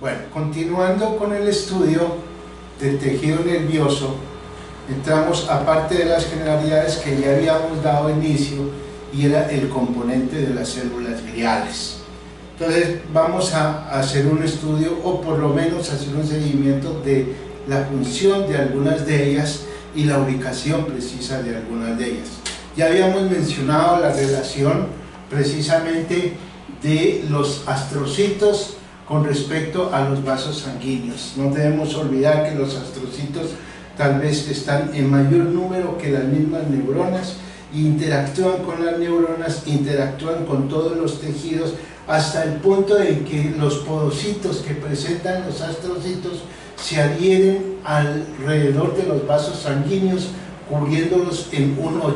Bueno, continuando con el estudio del tejido nervioso, entramos, aparte de las generalidades que ya habíamos dado inicio, y era el componente de las células gliales. Entonces vamos a hacer un estudio, o por lo menos hacer un seguimiento de la función de algunas de ellas y la ubicación precisa de algunas de ellas. Ya habíamos mencionado la relación precisamente de los astrocitos con respecto a los vasos sanguíneos. No debemos olvidar que los astrocitos tal vez están en mayor número que las mismas neuronas, interactúan con las neuronas, interactúan con todos los tejidos, hasta el punto en que los podocitos que presentan los astrocitos se adhieren alrededor de los vasos sanguíneos, cubriéndolos en un 80%, 85%.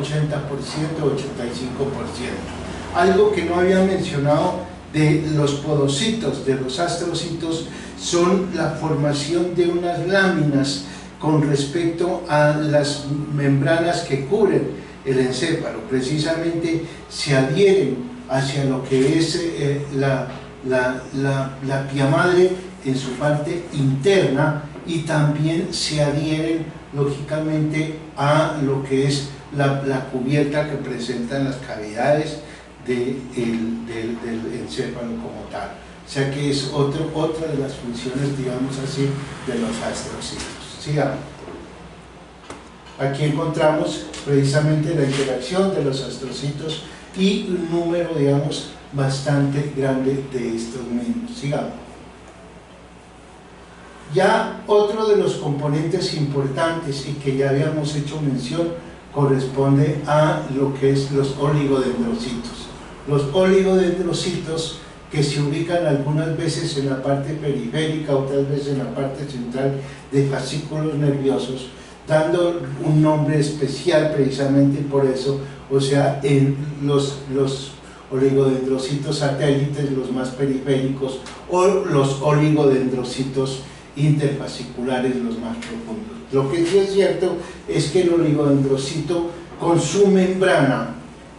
Algo que no había mencionado de los podocitos, de los astrocitos, son la formación de unas láminas con respecto a las membranas que cubren el encéfalo. Precisamente se adhieren hacia lo que es la pía madre en su parte interna, y también se adhieren lógicamente a lo que es la cubierta que presentan las cavidades del encéfalo como tal. O sea que es otra de las funciones, digamos así, de los astrocitos. Sigamos. Aquí encontramos precisamente la interacción de los astrocitos y un número, digamos, bastante grande de estos mismos. Sigamos. Ya otro de los componentes importantes y que ya habíamos hecho mención corresponde a lo que es los oligodendrocitos. Los oligodendrocitos, que se ubican algunas veces en la parte periférica, otras veces en la parte central de fascículos nerviosos, dando un nombre especial precisamente por eso, o sea, en los oligodendrocitos satélites, los más periféricos, o los oligodendrocitos interfasciculares, los más profundos. Lo que sí es cierto es que el oligodendrocito con su membrana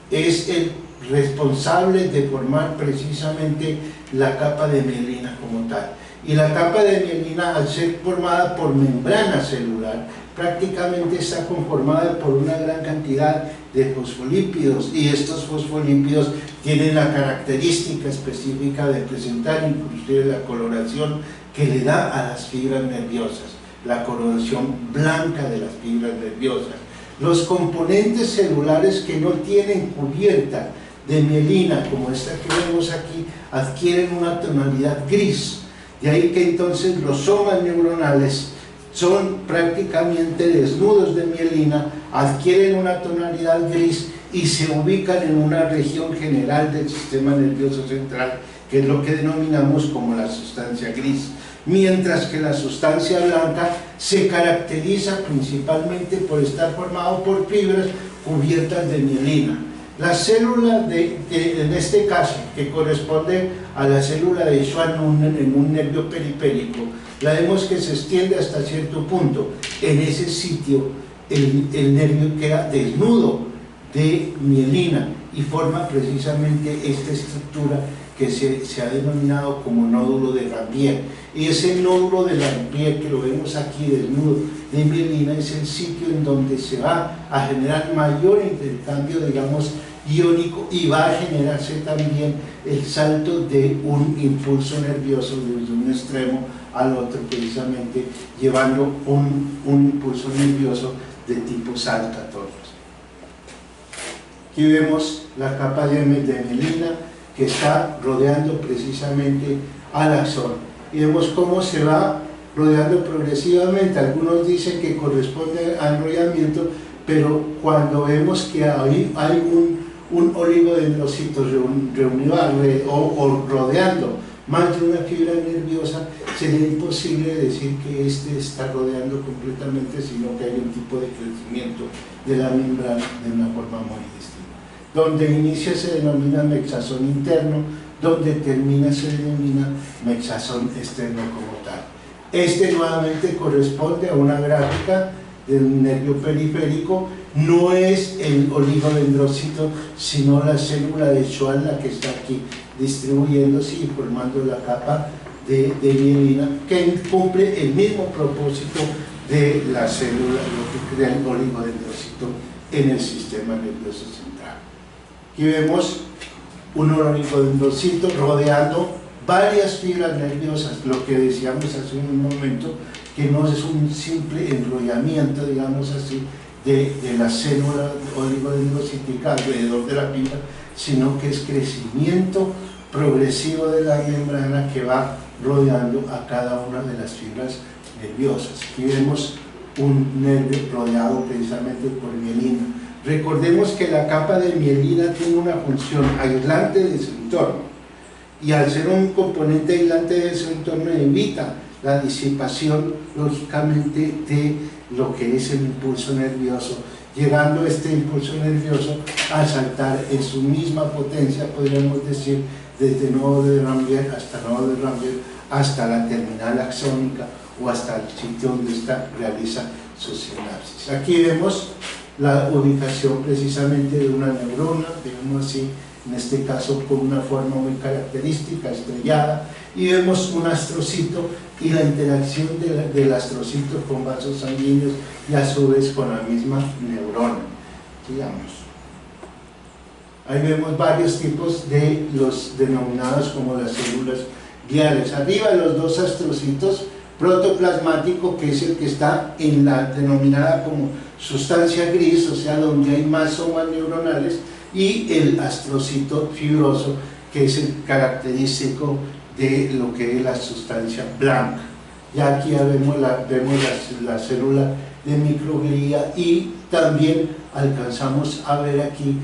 es el responsable de formar precisamente la capa de mielina como tal. Y la capa de mielina, al ser formada por membrana celular, prácticamente está conformada por una gran cantidad de fosfolípidos, y estos fosfolípidos tienen la característica específica de presentar inclusive la coloración que le da a las fibras nerviosas, la coloración blanca de las fibras nerviosas. Los componentes celulares que no tienen cubierta de mielina, como esta que vemos aquí, adquieren una tonalidad gris. De ahí que entonces los somas neuronales son prácticamente desnudos de mielina, adquieren una tonalidad gris y se ubican en una región general del sistema nervioso central, que es lo que denominamos como la sustancia gris. Mientras que la sustancia blanca se caracteriza principalmente por estar formado por fibras cubiertas de mielina. La célula, en este caso, que corresponde a la célula de Schwann en un nervio periférico, la vemos que se extiende hasta cierto punto. En ese sitio el nervio queda desnudo de mielina y forma precisamente esta estructura que se ha denominado como nódulo de Ranvier. Y ese nódulo de Ranvier, que lo vemos aquí desnudo de mielina, es el sitio en donde se va a generar mayor intercambio, digamos, iónico, y va a generarse también el salto de un impulso nervioso desde un extremo al otro, precisamente llevando un impulso nervioso de tipo saltatorios. Aquí vemos la capa de mielina que está rodeando precisamente al axón, y vemos cómo se va rodeando progresivamente. Algunos dicen que corresponde al enrollamiento, pero cuando vemos que hay un oligodendrocito reunido o rodeando más de una fibra nerviosa, sería imposible decir que este está rodeando completamente, sino que hay un tipo de crecimiento de la membrana de una forma muy distinta. Donde inicia se denomina mexazón interno, donde termina se denomina mexazón externo como tal. Este nuevamente corresponde a una gráfica del nervio periférico. No es el oligodendrocito, sino la célula de Schwann la que está aquí distribuyéndose y formando la capa de mielina, que cumple el mismo propósito de la célula, lo que crea el oligodendrocito en el sistema nervioso central. Aquí vemos un oligodendrocito rodeando varias fibras nerviosas, lo que decíamos hace un momento, que no es un simple enrollamiento, digamos así, de la célula oligodendrocítica alrededor de la fibra, sino que es crecimiento progresivo de la membrana que va rodeando a cada una de las fibras nerviosas. Aquí vemos un nervio rodeado precisamente por mielina. Recordemos que la capa de mielina tiene una función aislante de su entorno, y al ser un componente aislante de su entorno evita la disipación, lógicamente, de lo que es el impulso nervioso, llegando este impulso nervioso a saltar en su misma potencia, podríamos decir, desde nodo de Rambier hasta la terminal axónica o hasta el sitio donde realiza su sinapsis. Aquí vemos la ubicación precisamente de una neurona, digamos así, en este caso con una forma muy característica, estrellada, y vemos un astrocito y la interacción del astrocito con vasos sanguíneos y a su vez con la misma neurona. Digamos. Ahí vemos varios tipos de los denominados como las células gliales. Arriba los dos astrocitos, protoplasmático, que es el que está en la denominada como sustancia gris, o sea, donde hay más somas neuronales, y el astrocito fibroso, que es el característico de lo que es la sustancia blanca. Ya aquí ya vemos la célula de microglía, y también alcanzamos a ver aquí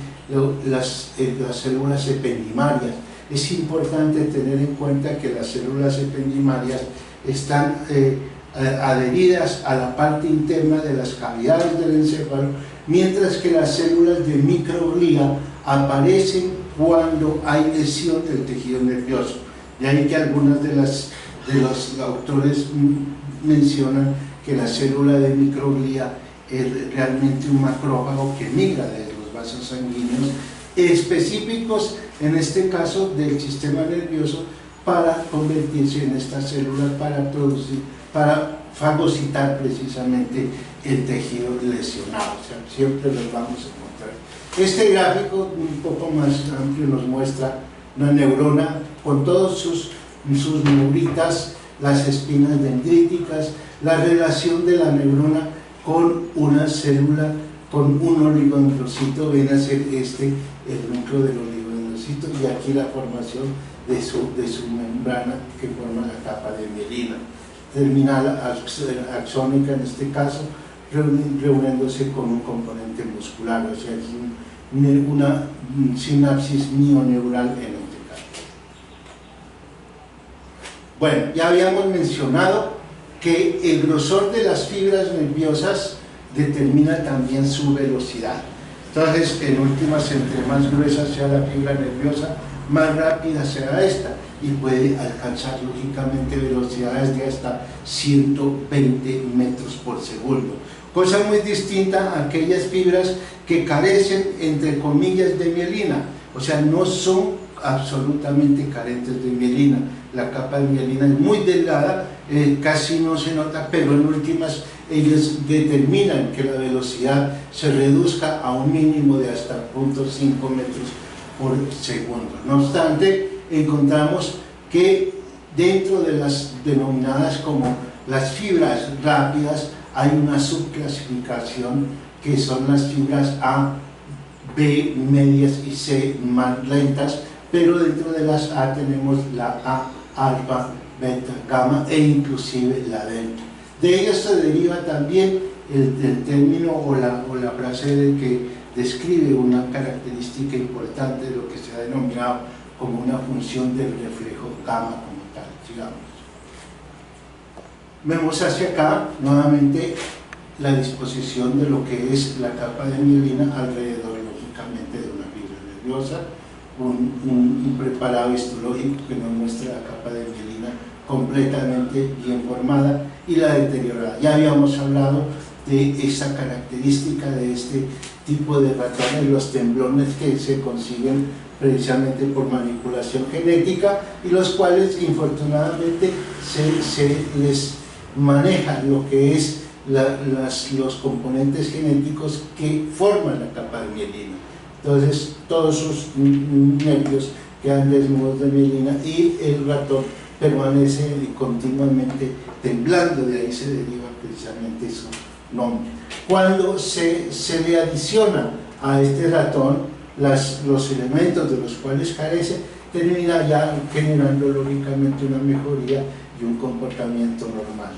las células ependimarias. Es importante tener en cuenta que las células ependimarias están adheridas a la parte interna de las cavidades del encéfalo, mientras que las células de microglía aparecen cuando hay lesión del tejido nervioso. De ahí que algunos de los autores mencionan que la célula de microglía es realmente un macrófago que migra de los vasos sanguíneos específicos, en este caso del sistema nervioso, para convertirse en estas células para fagocitar precisamente el tejido lesionado. O sea, siempre los vamos a encontrar. Este gráfico un poco más amplio nos muestra una neurona con todos sus neuritas, las espinas dendríticas, la relación de la neurona con una célula, con un oligodendrocito. Viene a ser el núcleo del oligodendrocito, y aquí la formación de su membrana que forma la capa de mielina. Terminal axónica en este caso, reuniéndose con un componente muscular, o sea, es una sinapsis mioneural en este caso. Bueno, ya habíamos mencionado que el grosor de las fibras nerviosas determina también su velocidad. Entonces, en últimas, entre más gruesa sea la fibra nerviosa, más rápida será esta, y puede alcanzar lógicamente velocidades de hasta 120 metros por segundo. Cosa muy distinta a aquellas fibras que carecen, entre comillas, de mielina, o sea, no son absolutamente carentes de mielina. La capa de mielina es muy delgada, casi no se nota, pero en últimas ellos determinan que la velocidad se reduzca a un mínimo de hasta 0.5 metros por segundo. No obstante, encontramos que dentro de las denominadas como las fibras rápidas hay una subclasificación, que son las fibras A, B medias y C más lentas, pero dentro de las A tenemos la A alfa, beta, gamma e inclusive la delta. De ello se deriva también el término o la frase de que describe una característica importante de lo que se ha denominado como una función del reflejo gamma como tal, digamos. Vemos hacia acá nuevamente la disposición de lo que es la capa de mielina alrededor, lógicamente, de una fibra nerviosa, un preparado histológico que nos muestra la capa de mielina completamente bien formada y la deteriorada. Ya habíamos hablado de esa característica de este tipo de ratones, los temblones que se consiguen precisamente por manipulación genética, y los cuales infortunadamente se les maneja lo que es los componentes genéticos que forman la capa de mielina. Entonces todos sus nervios quedan desnudos de mielina y el ratón permanece continuamente temblando, de ahí se deriva precisamente su nombre. Cuando se le adiciona a este ratón los elementos de los cuales carece, termina ya generando lógicamente una mejoría y un comportamiento normal.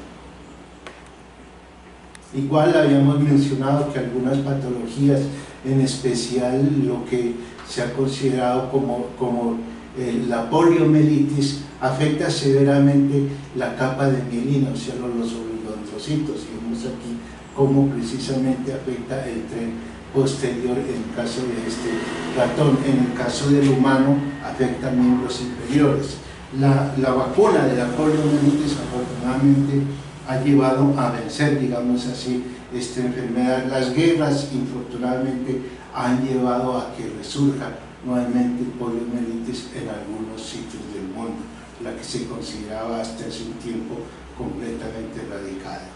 Igual habíamos mencionado que algunas patologías, en especial lo que se ha considerado como la poliomielitis, afecta severamente la capa de mielina, o sea, los oligodendrocitos, y vemos aquí cómo precisamente afecta el tren posterior en el caso de este ratón. En el caso del humano afecta miembros inferiores. La vacuna de la poliomielitis afortunadamente ha llevado a vencer, digamos así, esta enfermedad. Las guerras, infortunadamente, han llevado a que resurja nuevamente poliomielitis en algunos sitios del mundo, la que se consideraba hasta hace un tiempo completamente erradicada.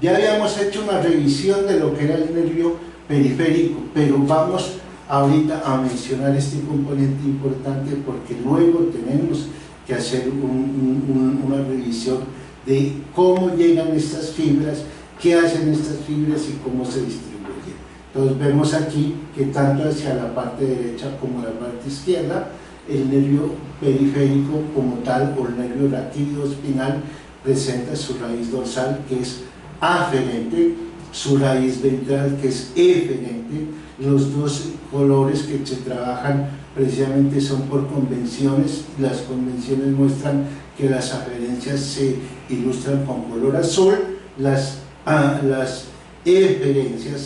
Ya habíamos hecho una revisión de lo que era el nervio periférico, pero vamos ahorita a mencionar este componente importante porque luego tenemos que hacer una revisión de cómo llegan estas fibras, qué hacen estas fibras y cómo se distribuyen. Entonces vemos aquí que tanto hacia la parte derecha como la parte izquierda, el nervio periférico como tal, o el nervio raquídeo espinal, presenta su raíz dorsal, que es aferente, su raíz ventral, que es eferente. Los dos colores que se trabajan precisamente son por convenciones. Las convenciones muestran que las aferencias se ilustran con color azul, las eferencias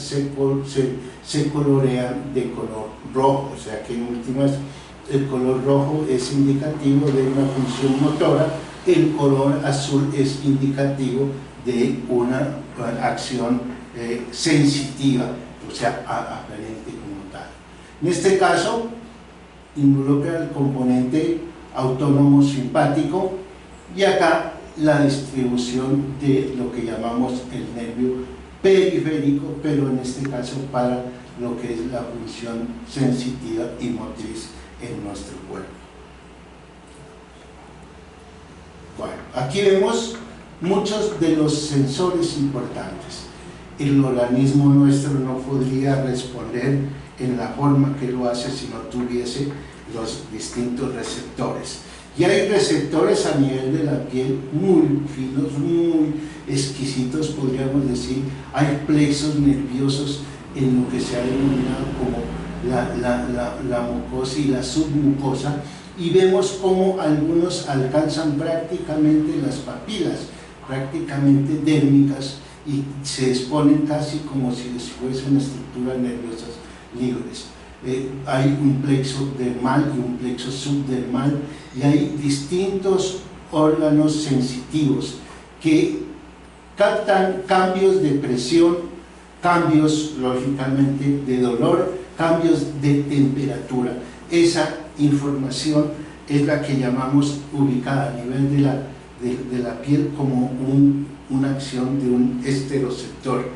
se colorean de color rojo, o sea que en últimas el color rojo es indicativo de una función motora, el color azul es indicativo de una acción sensitiva, o sea, aferente como tal. En este caso, involucra el componente autónomo simpático y acá la distribución de lo que llamamos el nervio periférico, pero en este caso para lo que es la función sensitiva y motriz en nuestro cuerpo. Bueno, aquí vemos muchos de los sensores importantes. El organismo nuestro no podría responder en la forma que lo hace si no tuviese los distintos receptores. Y hay receptores a nivel de la piel muy finos, muy exquisitos, podríamos decir. Hay plexos nerviosos en lo que se ha denominado como la mucosa y la submucosa, y vemos cómo algunos alcanzan prácticamente las papilas, prácticamente dérmicas, y se exponen casi como si fuesen estructuras nerviosas libres. Hay un plexo dermal y un plexo subdermal, y hay distintos órganos sensitivos que captan cambios de presión, cambios lógicamente de dolor, cambios de temperatura. Esa información es la que llamamos ubicada a nivel de la piel como una acción de un esteroceptor.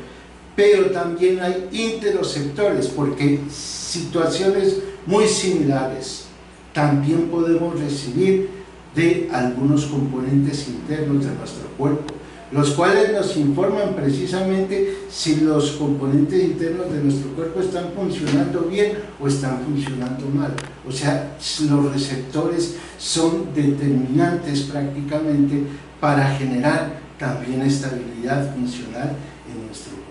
Pero también hay interoceptores, porque situaciones muy similares también podemos recibir de algunos componentes internos de nuestro cuerpo, los cuales nos informan precisamente si los componentes internos de nuestro cuerpo están funcionando bien o están funcionando mal. O sea, los receptores son determinantes prácticamente para generar también estabilidad funcional en nuestro cuerpo.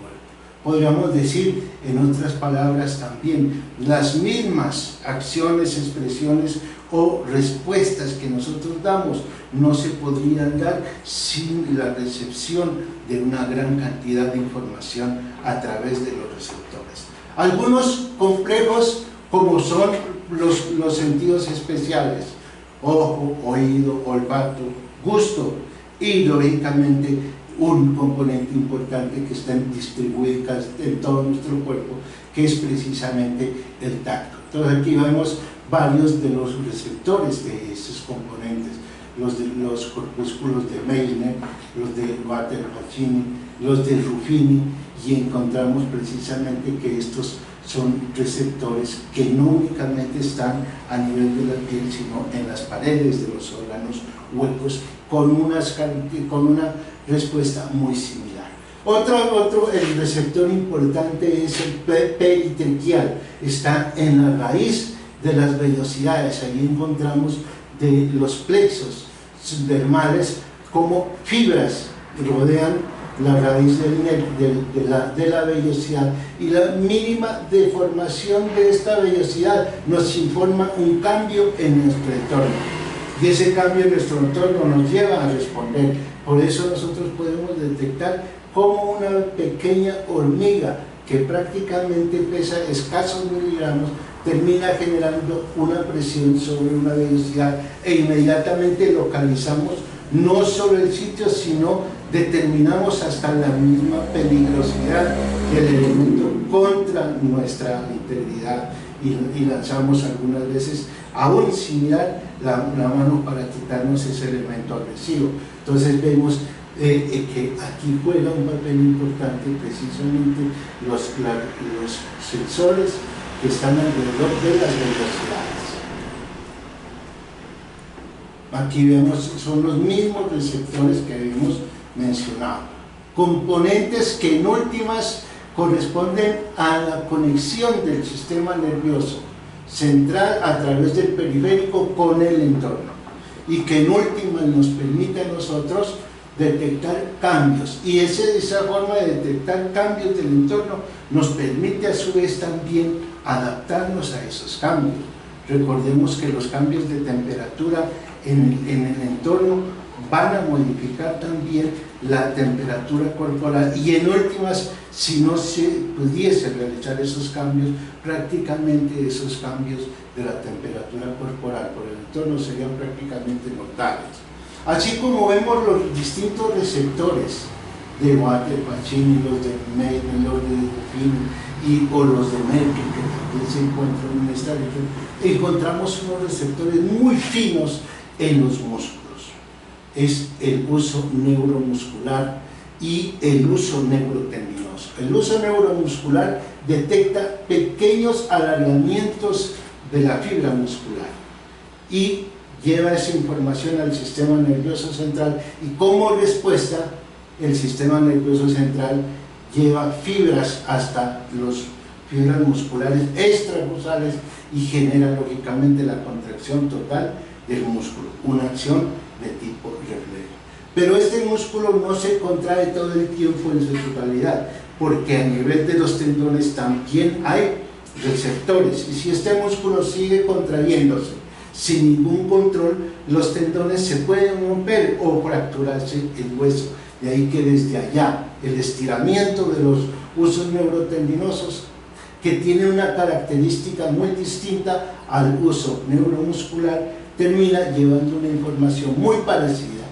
Podríamos decir, en otras palabras también, las mismas acciones, expresiones o respuestas que nosotros damos no se podrían dar sin la recepción de una gran cantidad de información a través de los receptores. Algunos complejos, como son los sentidos especiales: ojo, oído, olfato, gusto, y lógicamente un componente importante que está distribuido en todo nuestro cuerpo, que es precisamente el tacto. Entonces aquí vemos varios de los receptores de esos componentes, los de los corpúsculos de Meissner, los de Vater-Pacini, los de Ruffini, y encontramos precisamente que estos son receptores que no únicamente están a nivel de la piel, sino en las paredes de los órganos huecos, con una respuesta muy similar. El receptor importante es el peritraquial, está en la raíz de las vellosidades. Ahí encontramos de los plexos dermales como fibras que rodean la raíz de la vellosidad, y la mínima deformación de esta vellosidad nos informa un cambio en nuestro entorno, y ese cambio en nuestro entorno nos lleva a responder. Por eso nosotros podemos detectar cómo una pequeña hormiga que prácticamente pesa escasos miligramos termina generando una presión sobre una vellosidad, e inmediatamente localizamos no solo el sitio, sino determinamos hasta la misma peligrosidad del elemento contra nuestra integridad, y lanzamos algunas veces, aún sin mirar, la mano para quitarnos ese elemento agresivo. Entonces vemos que aquí juega un papel importante precisamente los sensores que están alrededor de las velocidades. Aquí vemos, son los mismos receptores que habíamos mencionado, componentes que en últimas corresponden a la conexión del sistema nervioso central a través del periférico con el entorno, y que en últimas nos permite a nosotros detectar cambios, y esa forma de detectar cambios del entorno nos permite a su vez también adaptarnos a esos cambios. Recordemos que los cambios de temperatura en el entorno van a modificar también la temperatura corporal, y en últimas, si no se pudiese realizar esos cambios, prácticamente esos cambios de la temperatura corporal por el entorno serían prácticamente notables. Así como vemos los distintos receptores de Vater-Pacini, los de Meissner, los de Ruffini o los de Merkel, que también se encuentran en esta región, encontramos unos receptores muy finos en los músculos. Es el uso neuromuscular y el uso neurotendinoso. El uso neuromuscular detecta pequeños alargamientos de la fibra muscular y lleva esa información al sistema nervioso central, y como respuesta el sistema nervioso central lleva fibras hasta las fibras musculares extrafusales y genera lógicamente la contracción total del músculo, una acción de tipo reflejo. Pero este músculo no se contrae todo el tiempo en su totalidad, porque a nivel de los tendones también hay receptores, y si este músculo sigue contrayéndose sin ningún control, los tendones se pueden romper o fracturarse el hueso. De ahí que desde allá el estiramiento de los usos neurotendinosos, que tiene una característica muy distinta al uso neuromuscular, termina llevando una información muy parecida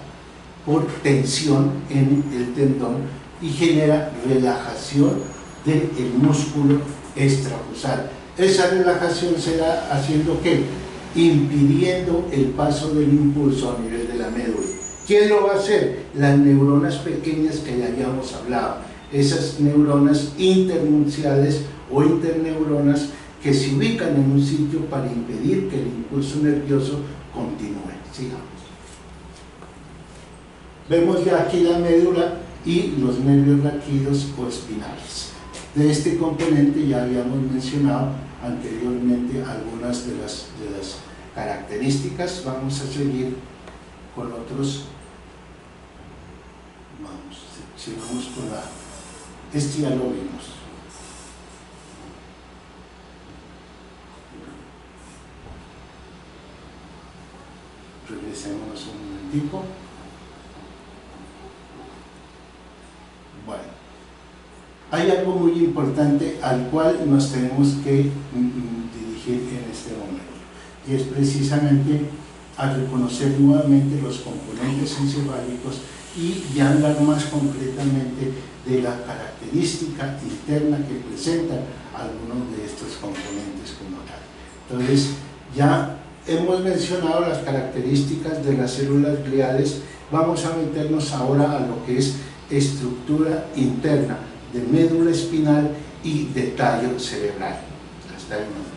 por tensión en el tendón, y genera relajación del músculo extrafusal. Esa relajación se da haciendo ¿qué? Impidiendo el paso del impulso a nivel de la médula. ¿Quién lo va a hacer? Las neuronas pequeñas que ya habíamos hablado, esas neuronas internunciales o interneuronas que se ubican en un sitio para impedir que el impulso nervioso continúe. Sigamos. Vemos ya aquí la médula y los nervios raquídeos o espinales. De este componente ya habíamos mencionado anteriormente algunas de las características. Vamos a seguir con otros. Sigamos con este ya lo vimos. Regresemos un momentico. Bueno, hay algo muy importante al cual nos tenemos que dirigir en este momento, y es precisamente a reconocer nuevamente los componentes encefálicos y ya hablar más concretamente de la característica interna que presentan algunos de estos componentes como tal. Entonces, ya hemos mencionado las características de las células gliales, vamos a meternos ahora a lo que es estructura interna de médula espinal y de tallo cerebral. Hasta ahí nomás.